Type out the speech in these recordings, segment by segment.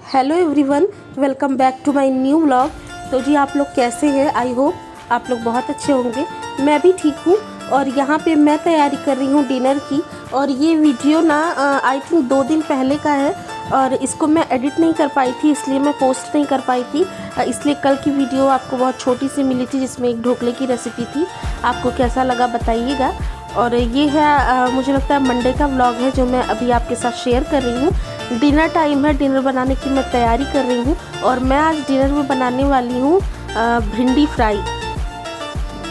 Hello everyone, welcome back to my new vlog. तो जी आप लोग कैसे हैं? आई होप आप लोग बहुत अच्छे होंगे। मैं भी ठीक हूँ और यहाँ पे मैं तैयारी कर रही हूँ डिनर की। और ये वीडियो ना आई थिंक 2 दिन पहले का है और इसको मैं एडिट नहीं कर पाई थी, इसलिए मैं पोस्ट नहीं कर पाई थी। इसलिए कल की वीडियो आपको बहुत छोटी सी मिली थी जिसमें एक ढोकले की रेसिपी थी। आपको कैसा लगा बताइएगा। और ये है मुझे लगता है मंडे का व्लॉग है जो मैं अभी आपके साथ शेयर कर रही हूँ। डिनर टाइम है, डिनर बनाने की मैं तैयारी कर रही हूँ और मैं आज डिनर में बनाने वाली हूँ भिंडी फ्राई।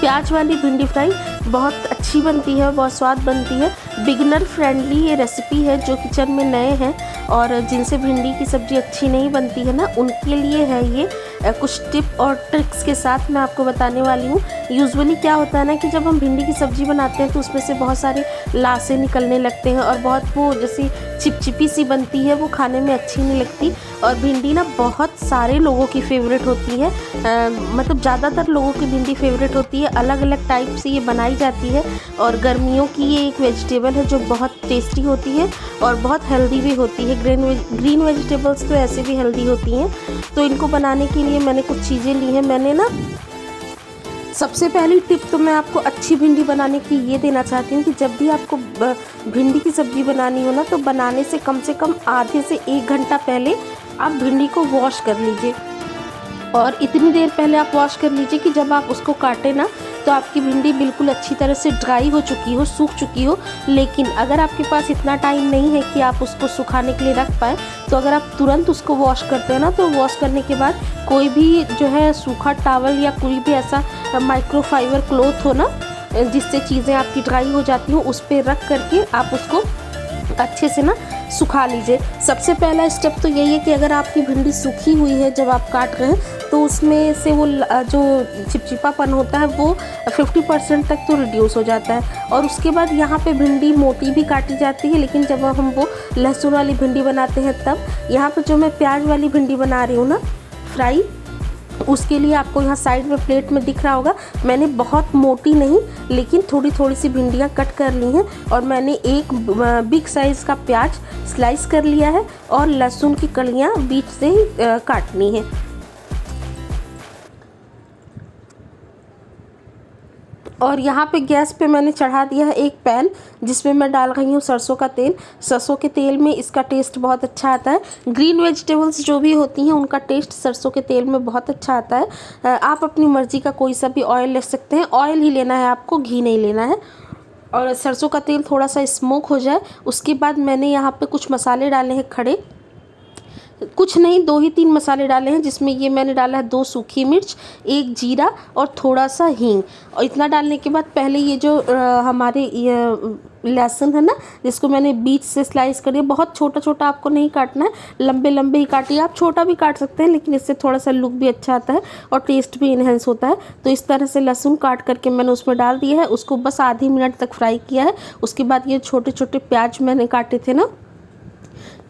प्याज वाली भिंडी फ्राई बहुत अच्छी बनती है, बहुत स्वाद बनती है। बिगिनर फ्रेंडली ये रेसिपी है जो किचन में नए हैं और जिनसे भिंडी की सब्ज़ी अच्छी नहीं बनती है ना, उनके लिए है ये। कुछ टिप और ट्रिक्स के साथ मैं आपको बताने वाली हूँ। यूजुअली क्या होता है ना कि जब हम भिंडी की सब्ज़ी बनाते हैं तो उसमें से बहुत सारे लाशें निकलने लगते हैं और बहुत वो जैसी चिपचिपी सी बनती है, वो खाने में अच्छी नहीं लगती। और भिंडी ना बहुत सारे लोगों की फेवरेट होती है, मतलब ज़्यादातर लोगों की भिंडी फेवरेट होती है। अलग अलग टाइप से ये बनाई जाती है और गर्मियों की ये एक वेजिटेबल है जो बहुत टेस्टी होती है और बहुत हेल्दी भी होती है। ग्रीन वेजिटेबल्स तो ऐसे भी हेल्दी होती हैं। तो इनको बनाने के लिए मैंने कुछ चीज़ें ली हैं। मैंने ना सबसे पहली टिप तो मैं आपको अच्छी भिंडी बनाने की ये देना चाहती हूँ कि जब भी आपको भिंडी की सब्ज़ी बनानी हो ना, तो बनाने से कम आधे से 1 घंटा पहले आप भिंडी को वॉश कर लीजिए। और इतनी देर पहले आप वॉश कर लीजिए कि जब आप उसको काटें ना तो आपकी भिंडी बिल्कुल अच्छी तरह से ड्राई हो चुकी हो, सूख चुकी हो। लेकिन अगर आपके पास इतना टाइम नहीं है कि आप उसको सुखाने के लिए रख पाएँ, तो अगर आप तुरंत उसको वॉश करते हैं ना, तो वॉश करने के बाद कोई भी जो है सूखा टॉवल या कोई भी ऐसा माइक्रोफाइबर क्लॉथ हो ना जिससे चीज़ें आपकी ड्राई हो जाती हो, उस पर रख करके आप उसको अच्छे से ना सुखा लीजिए। सबसे पहला स्टेप तो यही है कि अगर आपकी भिंडी सूखी हुई है जब आप काट रहे हैं तो उसमें से वो जो चिपचिपापन होता है वो 50% तक तो रिड्यूस हो जाता है। और उसके बाद यहाँ पे भिंडी मोटी भी काटी जाती है, लेकिन जब हम वो लहसुन वाली भिंडी बनाते हैं तब। यहाँ पे जो मैं प्याज वाली भिंडी बना रही हूँ ना फ्राई, उसके लिए आपको यहाँ साइड में प्लेट में दिख रहा होगा, मैंने बहुत मोटी नहीं लेकिन थोड़ी थोड़ी सी भिंडियाँ कट कर ली हैं। और मैंने एक बिग साइज़ का प्याज स्लाइस कर लिया है और लहसुन की कलियाँ बीच से ही काटनी है। और यहाँ पे गैस पे मैंने चढ़ा दिया है एक पैन जिसमें मैं डाल रही हूँ सरसों का तेल। सरसों के तेल में इसका टेस्ट बहुत अच्छा आता है। ग्रीन वेजिटेबल्स जो भी होती हैं उनका टेस्ट सरसों के तेल में बहुत अच्छा आता है। आप अपनी मर्ज़ी का कोई सा भी ऑयल ले सकते हैं। ऑयल ही लेना है आपको, घी नहीं लेना है। और सरसों का तेल थोड़ा सा स्मोक हो जाए उसके बाद मैंने यहाँ पे कुछ मसाले डाले हैं खड़े, कुछ नहीं 2 ही 3 मसाले डाले हैं, जिसमें ये मैंने डाला है 2 सूखी मिर्च, 1 जीरा और थोड़ा सा हींग। और इतना डालने के बाद पहले ये जो हमारे लहसुन है ना, जिसको मैंने बीच से स्लाइस कर दिया, बहुत छोटा छोटा आपको नहीं काटना है, लंबे लंबे ही काटिए। आप छोटा भी काट सकते हैं लेकिन इससे थोड़ा सा लुक भी अच्छा आता है और टेस्ट भी इन्हेंस होता है। तो इस तरह से लहसुन काट करके मैंने उसमें डाल दिया है, उसको बस आधी मिनट तक फ्राई किया है। उसके बाद ये छोटे छोटे प्याज मैंने काटे थे ना,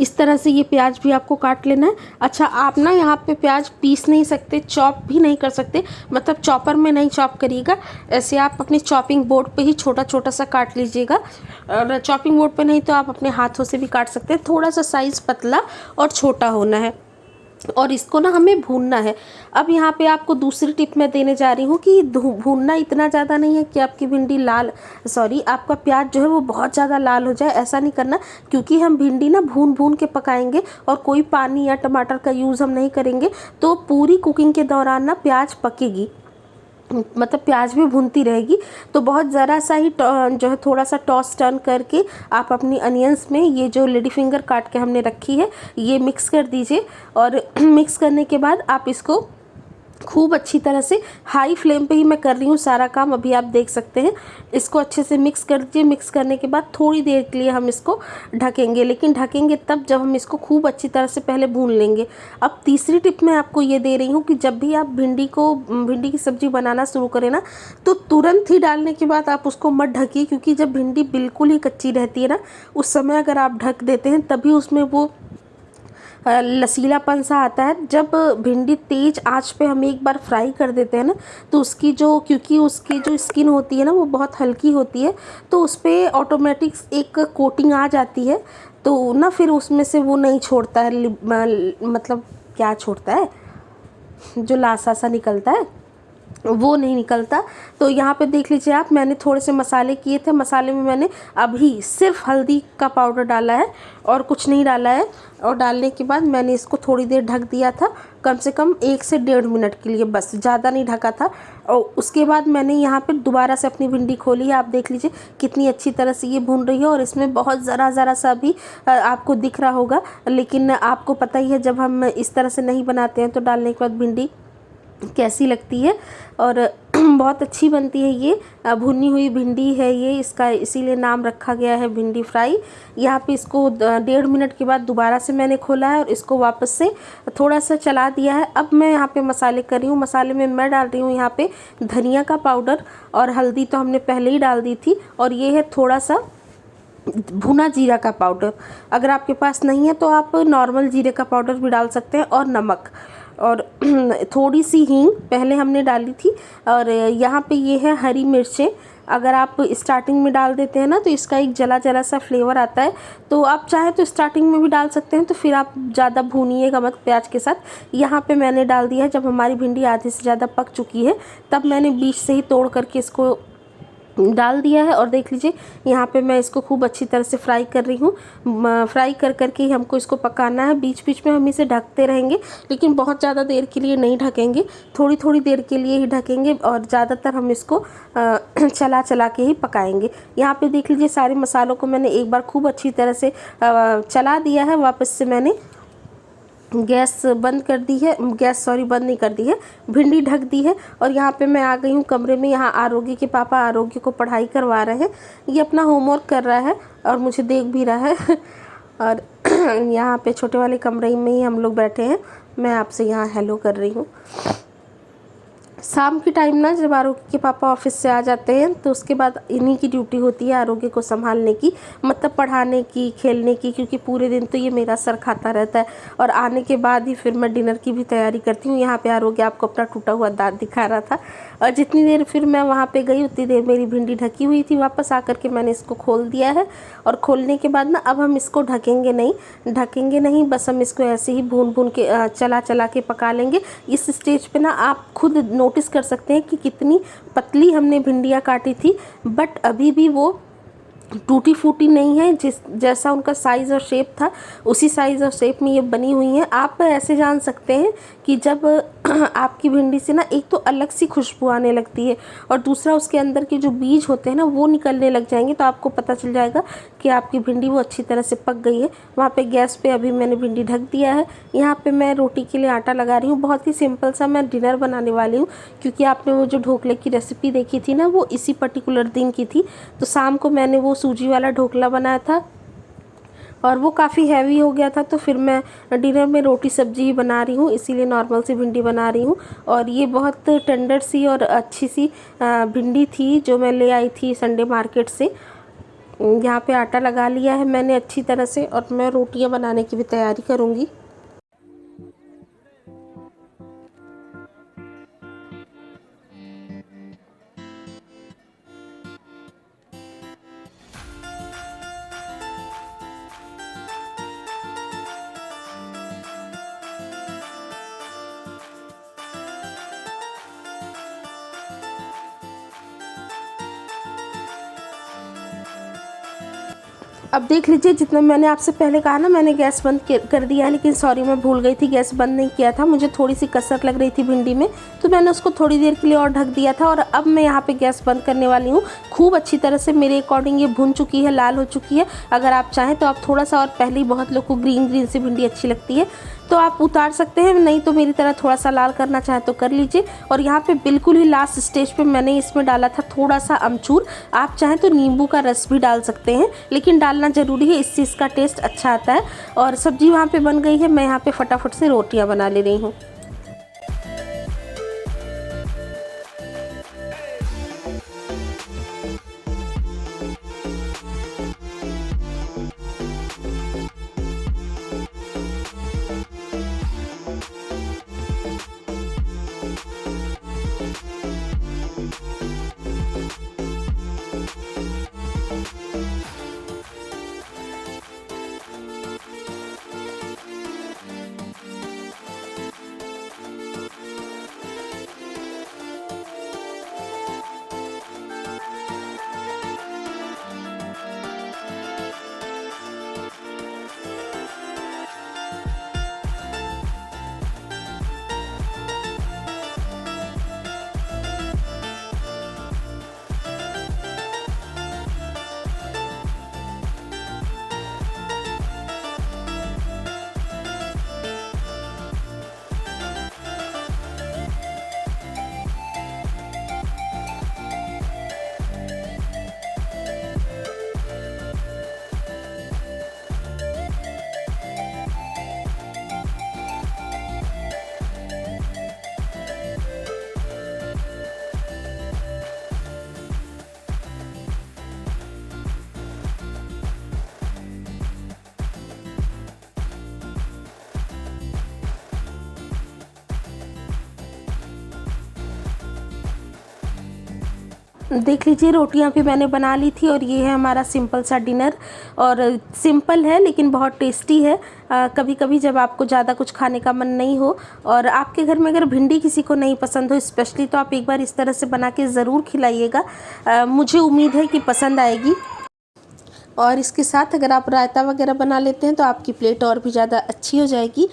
इस तरह से ये प्याज भी आपको काट लेना है। अच्छा, आप ना यहाँ पे प्याज पीस नहीं सकते, चॉप भी नहीं कर सकते, मतलब चॉपर में नहीं चॉप करिएगा। ऐसे आप अपने चॉपिंग बोर्ड पे ही छोटा छोटा सा काट लीजिएगा। और चॉपिंग बोर्ड पे नहीं तो आप अपने हाथों से भी काट सकते हैं। थोड़ा सा साइज़ पतला और छोटा होना है और इसको ना हमें भूनना है। अब यहाँ पे आपको दूसरी टिप मैं देने जा रही हूँ कि भूनना इतना ज़्यादा नहीं है कि आपकी भिंडी आपका प्याज जो है वो बहुत ज़्यादा लाल हो जाए, ऐसा नहीं करना। क्योंकि हम भिंडी ना भून भून के पकाएंगे और कोई पानी या टमाटर का यूज़ हम नहीं करेंगे, तो पूरी कुकिंग के दौरान ना प्याज पकेगी, मतलब प्याज भी भूनती रहेगी। तो बहुत ज़रा सा ही जो है थोड़ा सा टॉस टर्न करके आप अपनी अनियंस में ये जो लेडी फिंगर काट के हमने रखी है ये मिक्स कर दीजिए। और मिक्स करने के बाद आप इसको खूब अच्छी तरह से हाई फ्लेम पे ही मैं कर रही हूँ सारा काम, अभी आप देख सकते हैं। इसको अच्छे से मिक्स कर दीजिए। मिक्स करने के बाद थोड़ी देर के लिए हम इसको ढकेंगे, लेकिन ढकेंगे तब जब हम इसको खूब अच्छी तरह से पहले भून लेंगे। अब तीसरी टिप मैं आपको ये दे रही हूँ कि जब भी आप भिंडी की सब्ज़ी बनाना शुरू करें ना, तो तुरंत ही डालने के बाद आप उसको मत ढकिए। क्योंकि जब भिंडी बिल्कुल ही कच्ची रहती है ना, उस समय अगर आप ढक देते हैं तभी उसमें वो लसीलापन सा आता है। जब भिंडी तेज़ आंच पे हम एक बार फ्राई कर देते हैं ना, तो उसकी जो, क्योंकि उसकी जो स्किन होती है ना वो बहुत हल्की होती है, तो उस पर ऑटोमेटिक एक कोटिंग आ जाती है, तो ना फिर उसमें से वो नहीं छोड़ता है, मतलब क्या छोड़ता है, जो लासा सा निकलता है वो नहीं निकलता। तो यहाँ पे देख लीजिए आप, मैंने थोड़े से मसाले किए थे। मसाले में मैंने अभी सिर्फ हल्दी का पाउडर डाला है और कुछ नहीं डाला है। और डालने के बाद मैंने इसको थोड़ी देर ढक दिया था, कम से कम 1 से 1.5 मिनट के लिए, बस ज़्यादा नहीं ढका था। और उसके बाद मैंने यहाँ पे दोबारा से अपनी भिंडी खोली है। आप देख लीजिए कितनी अच्छी तरह से ये भून रही है, और इसमें बहुत ज़रा सा भी आपको दिख रहा होगा, लेकिन आपको पता ही है जब हम इस तरह से नहीं बनाते हैं तो डालने के बाद भिंडी कैसी लगती है। और बहुत अच्छी बनती है ये भुनी हुई भिंडी है ये, इसका इसीलिए नाम रखा गया है भिंडी फ्राई। यहाँ पे इसको 1.5 मिनट के बाद दोबारा से मैंने खोला है और इसको वापस से थोड़ा सा चला दिया है। अब मैं यहाँ पे मसाले कर रही हूँ। मसाले में मैं डाल रही हूँ यहाँ पे धनिया का पाउडर, और हल्दी तो हमने पहले ही डाल दी थी, और ये है थोड़ा सा भुना जीरा का पाउडर। अगर आपके पास नहीं है तो आप नॉर्मल जीरे का पाउडर भी डाल सकते हैं, और नमक, और थोड़ी सी हींग पहले हमने डाली थी। और यहाँ पे ये है हरी मिर्चें। अगर आप स्टार्टिंग में डाल देते हैं ना तो इसका एक जला जला सा फ्लेवर आता है, तो आप चाहे तो स्टार्टिंग में भी डाल सकते हैं, तो फिर आप ज़्यादा भूनिएगा मत प्याज के साथ। यहाँ पे मैंने डाल दिया है, जब हमारी भिंडी आधे से ज़्यादा पक चुकी है तब मैंने बीच से ही तोड़ करके इसको डाल दिया है। और देख लीजिए यहाँ पे मैं इसको खूब अच्छी तरह से फ्राई कर रही हूँ। फ्राई कर करके ही हमको इसको पकाना है। बीच बीच में हम इसे ढकते रहेंगे, लेकिन बहुत ज़्यादा देर के लिए नहीं ढकेंगे, थोड़ी थोड़ी देर के लिए ही ढकेंगे, और ज़्यादातर हम इसको चला चला के ही पकाएंगे। यहाँ पे देख लीजिए सारे मसालों को मैंने एक बार खूब अच्छी तरह से चला दिया है। वापस से मैंने गैस बंद कर दी है, बंद नहीं कर दी है, भिंडी ढक दी है। और यहाँ पे मैं आ गई हूँ कमरे में। यहाँ आरोग्य के पापा आरोग्य को पढ़ाई करवा रहे हैं, ये अपना होमवर्क कर रहा है और मुझे देख भी रहा है। और यहाँ पे छोटे वाले कमरे में ही हम लोग बैठे हैं, मैं आपसे यहाँ हेलो कर रही हूँ। शाम के टाइम ना जब आरोग्य के पापा ऑफिस से आ जाते हैं तो उसके बाद इन्हीं की ड्यूटी होती है आरोग्य को संभालने की, मतलब पढ़ाने की, खेलने की, क्योंकि पूरे दिन तो ये मेरा सर खाता रहता है। और आने के बाद ही फिर मैं डिनर की भी तैयारी करती हूँ। यहाँ पे आरोग्य आपको अपना टूटा हुआ दांत दिखा रहा था, और जितनी देर फिर मैं वहाँ पे गई उतनी देर मेरी भिंडी ढकी हुई थी। वापस आकर के मैंने इसको खोल दिया है, और खोलने के बाद ना अब हम इसको ढकेंगे नहीं, बस हम इसको ऐसे ही भून भून के चला चला के पका लेंगे। इस स्टेज पे ना आप खुद नोटिस कर सकते हैं कि कितनी पतली हमने भिंडियाँ काटी थी, बट अभी भी वो टूटी फूटी नहीं है। जैसा उनका साइज़ और शेप था उसी साइज़ और शेप में ये बनी हुई हैं। आप ऐसे जान सकते हैं कि जब आपकी भिंडी से ना एक तो अलग सी खुशबू आने लगती है, और दूसरा उसके अंदर के जो बीज होते हैं ना वो निकलने लग जाएंगे, तो आपको पता चल जाएगा कि आपकी भिंडी वो अच्छी तरह से पक गई है। वहाँ पे गैस पे अभी मैंने भिंडी ढक दिया है। यहाँ पे मैं रोटी के लिए आटा लगा रही हूँ। बहुत ही सिंपल सा मैं डिनर बनाने वाली हूँ, क्योंकि आपने वो जो ढोकले की रेसिपी देखी थी ना वो इसी पर्टिकुलर दिन की थी। तो शाम को मैंने वो सूजी वाला ढोकला बनाया था और वो काफ़ी हैवी हो गया था, तो फिर मैं डिनर में रोटी सब्जी ही बना रही हूँ, इसीलिए नॉर्मल सी भिंडी बना रही हूँ। और ये बहुत टेंडर सी और अच्छी सी भिंडी थी जो मैं ले आई थी संडे मार्केट से। यहाँ पे आटा लगा लिया है मैंने अच्छी तरह से, और मैं रोटियाँ बनाने की भी तैयारी करूँगी। अब देख लीजिए, जितना मैंने आपसे पहले कहा ना मैंने गैस बंद कर दिया है, लेकिन सॉरी मैं भूल गई थी, गैस बंद नहीं किया था। मुझे थोड़ी सी कसर लग रही थी भिंडी में, तो मैंने उसको थोड़ी देर के लिए और ढक दिया था। और अब मैं यहाँ पे गैस बंद करने वाली हूँ। खूब अच्छी तरह से मेरे अकॉर्डिंग ये भुन चुकी है, लाल हो चुकी है। अगर आप चाहें तो आप थोड़ा सा, और पहले ही बहुत लोग को ग्रीन सी भिंडी अच्छी लगती है तो आप उतार सकते हैं, नहीं तो मेरी तरह थोड़ा सा लाल करना चाहे तो कर लीजिए। और यहाँ पे बिल्कुल ही लास्ट स्टेज पे मैंने इसमें डाला था थोड़ा सा अमचूर। आप चाहें तो नींबू का रस भी डाल सकते हैं, लेकिन डालना ज़रूरी है, इससे इसका टेस्ट अच्छा आता है। और सब्जी वहाँ पे बन गई है, मैं यहाँ पे फटाफट से रोटियाँ बना ले रही हूँ। देख लीजिए रोटियां भी मैंने बना ली थी और ये है हमारा सिंपल सा डिनर। और सिंपल है लेकिन बहुत टेस्टी है। कभी कभी जब आपको ज़्यादा कुछ खाने का मन नहीं हो और आपके घर में अगर भिंडी किसी को नहीं पसंद हो स्पेशली, तो आप एक बार इस तरह से बना के ज़रूर खिलाइएगा। मुझे उम्मीद है कि पसंद आएगी। और इसके साथ अगर आप रायता वगैरह बना लेते हैं तो आपकी प्लेट और भी ज़्यादा अच्छी हो जाएगी।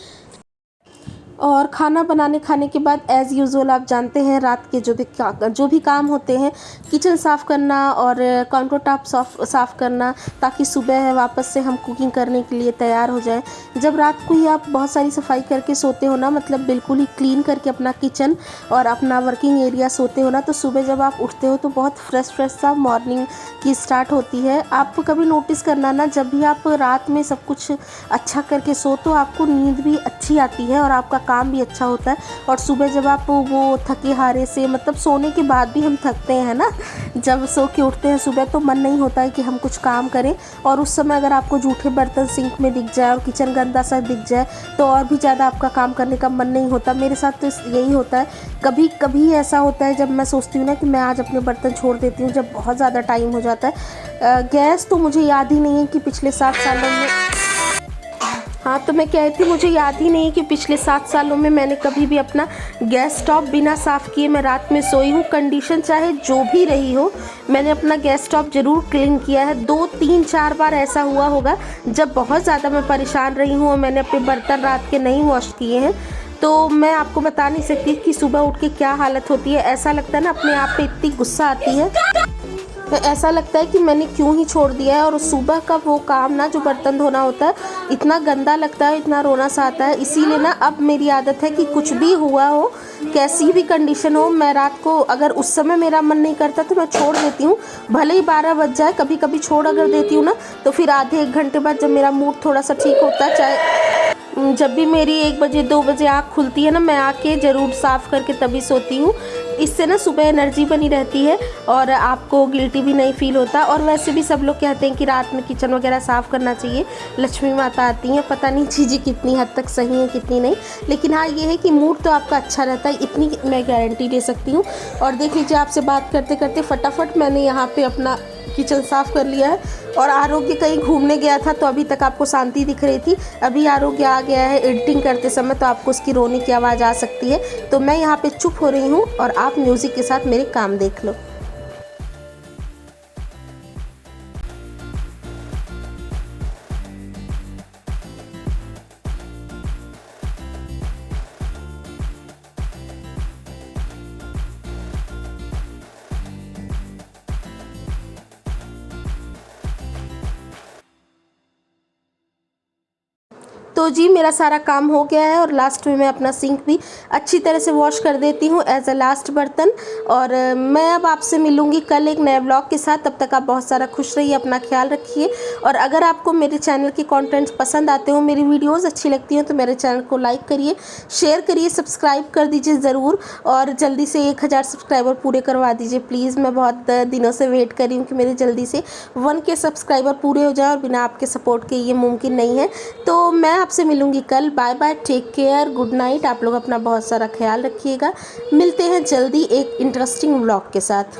और खाना बनाने खाने के बाद एज़ यूजुअल आप जानते हैं रात के जो भी काम होते हैं, किचन साफ़ करना और काउंटर टॉप साफ़ करना, ताकि सुबह वापस से हम कुकिंग करने के लिए तैयार हो जाएं। जब रात को ही आप बहुत सारी सफाई करके सोते हो ना, मतलब बिल्कुल ही क्लीन करके अपना किचन और अपना वर्किंग एरिया सोते हो ना, तो सुबह जब आप उठते हो तो बहुत फ्रेश सा मॉर्निंग की स्टार्ट होती है। आप कभी नोटिस करना ना, जब भी आप रात में सब कुछ अच्छा करके सो तो आपको नींद भी अच्छी आती है और आपका काम भी अच्छा होता है। और सुबह जब आप वो थके हारे से, मतलब सोने के बाद भी हम थकते हैं ना, जब सो के उठते हैं सुबह तो मन नहीं होता है कि हम कुछ काम करें। और उस समय अगर आपको जूठे बर्तन सिंक में दिख जाए और किचन गंदा सा दिख जाए तो और भी ज़्यादा आपका काम करने का मन नहीं होता। मेरे साथ तो यही होता है। कभी कभी ऐसा होता है जब मैं सोचती हूँ ना कि मैं आज अपने बर्तन छोड़ देती हूँ, जब बहुत ज़्यादा टाइम हो जाता है। गैस तो मुझे याद ही नहीं है कि पिछले 7 सालों में, हाँ तो मैं कहती हूँ मुझे याद ही नहीं कि पिछले 7 सालों में मैंने कभी भी अपना गैस स्टोव बिना साफ़ किए मैं रात में सोई हूँ। कंडीशन चाहे जो भी रही हो, मैंने अपना गैस स्टोव ज़रूर क्लीन किया है। 2, 3, 4 बार ऐसा हुआ होगा जब बहुत ज़्यादा मैं परेशान रही हूँ और मैंने अपने बर्तन रात के नहीं वॉश किए हैं। तो मैं आपको बता नहीं सकती कि सुबह उठ के क्या हालत होती है। ऐसा लगता है ना, अपने आप पे इतनी गुस्सा आती है, ऐसा लगता है कि मैंने क्यों ही छोड़ दिया है। और सुबह का वो काम ना, जो बर्तन धोना होता है, इतना गंदा लगता है, इतना रोना सा आता है। इसीलिए ना अब मेरी आदत है कि कुछ भी हुआ हो, कैसी भी कंडीशन हो, मैं रात को अगर उस समय मेरा मन नहीं करता तो मैं छोड़ देती हूँ। भले ही 12 बज जाए, कभी कभी छोड़ अगर देती हूँ ना, तो फिर आधे 1 घंटे बाद जब मेरा मूड थोड़ा सा ठीक होता है, चाहे जब भी मेरी 1 बजे 2 बजे आँख खुलती है ना, मैं आके ज़रूर साफ़ करके तभी सोती हूँ। इससे ना सुबह एनर्जी बनी रहती है और आपको गिल्टी भी नहीं फील होता। और वैसे भी सब लोग कहते हैं कि रात में किचन वगैरह साफ़ करना चाहिए, लक्ष्मी माता आती हैं। पता नहीं चीज़ें कितनी हद तक सही हैं कितनी नहीं, लेकिन हाँ ये है कि मूड तो आपका अच्छा रहता है, इतनी मैं गारंटी दे सकती हूँ। और देख लीजिए, आपसे बात करते करते फटाफट मैंने यहाँ पे अपना किचन साफ़ कर लिया है। और आरोग्य कहीं घूमने गया था तो अभी तक आपको शांति दिख रही थी, अभी आरोग्य आ गया है एडिटिंग करते समय, तो आपको उसकी रोने की आवाज़ आ सकती है। तो मैं यहाँ पे चुप हो रही हूँ और आप म्यूज़िक के साथ मेरे काम देख लो। तो जी मेरा सारा काम हो गया है और लास्ट में मैं अपना सिंक भी अच्छी तरह से वॉश कर देती हूँ एज अ लास्ट बर्तन। और मैं अब आपसे मिलूँगी कल एक नए ब्लॉग के साथ। तब तक आप बहुत सारा खुश रहिए, अपना ख्याल रखिए। और अगर आपको मेरे चैनल के कंटेंट्स पसंद आते हो, मेरी वीडियोज़ अच्छी लगती हैं, तो मेरे चैनल को लाइक करिए, शेयर करिए, सब्सक्राइब कर दीजिए ज़रूर। और जल्दी से 1000 सब्सक्राइबर पूरे करवा दीजिए प्लीज़। मैं बहुत दिनों से वेट कर रही हूँ कि मेरे जल्दी से 1K सब्सक्राइबर पूरे हो जाए और बिना आपके सपोर्ट के ये मुमकिन नहीं है। तो मैं आपसे मिलूंगी कल। Bye bye, take care, good night. आप लोग अपना बहुत सारा ख्याल रखिएगा। मिलते हैं जल्दी एक इंटरेस्टिंग व्लॉग के साथ।